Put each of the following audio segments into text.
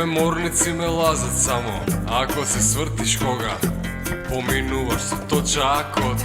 Тебе морници ме лазат само ако се свртиш кога поминуваш со точакот.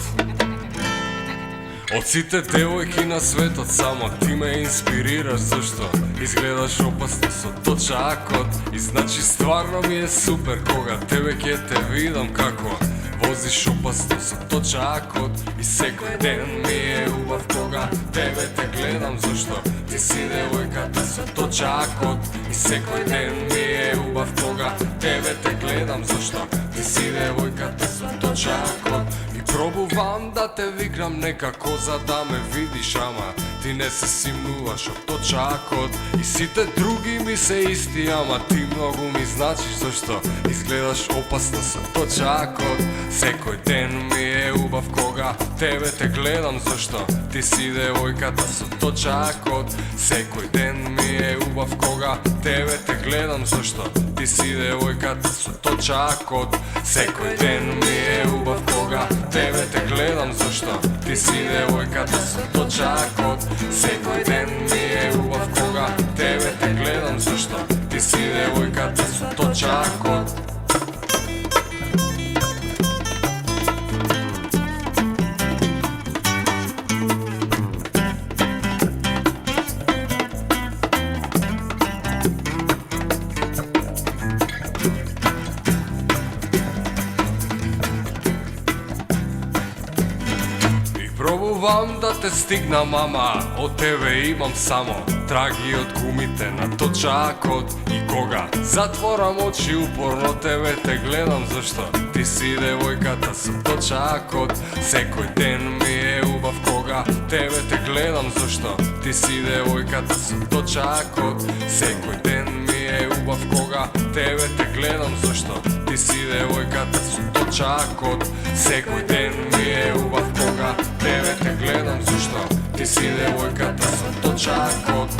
Од сите девојки на светот само ти ме инспирираш, зашто изгледаш опасно со точакот. И значи стварно ми е супер кога тебе ќе те видам како возиш опасно со точакот. И секој ден ми е убав кога тебе те гледам, зашто ти си девојката со точакот. И секој ден ми е убав кога тебе те гледам, зашто ти си девојката со точакот. И пробувам да те викнам некако за да ме видиш, ама ти не се симнуваш од точакот. И сите други ми се исти, ама ти многу ми значиш, зашто изгледаш опасно со точакот. Секој ден ми е убав кога тебе те гледам, зашто ти си девојката со точакот. Секој ден ми е убав кога тебе те гледам, зашто ти си девојката со точакот. Секој ден ми е убав кога тебе те гледам, зашто ти си девојката со точакот. Секој ден ми е убав кога тебе те гледам, зашто ти си девојката со точакот. Пробувам да те стигнам, ама од тебе имам само траги од гумите на точакот. И кога затворам очи упорно тебе те гледам, зашто ти си девојката со точакот. Секој ден ми е убав кога тебе те гледам, зашто ти си девојката со точакот. Секој ден ми е убав кога тебе те гледам, зашто ти си девојката со точакот. Секој ден ми е убав кога тебе те гледам, зашто ти си девојката со точакот.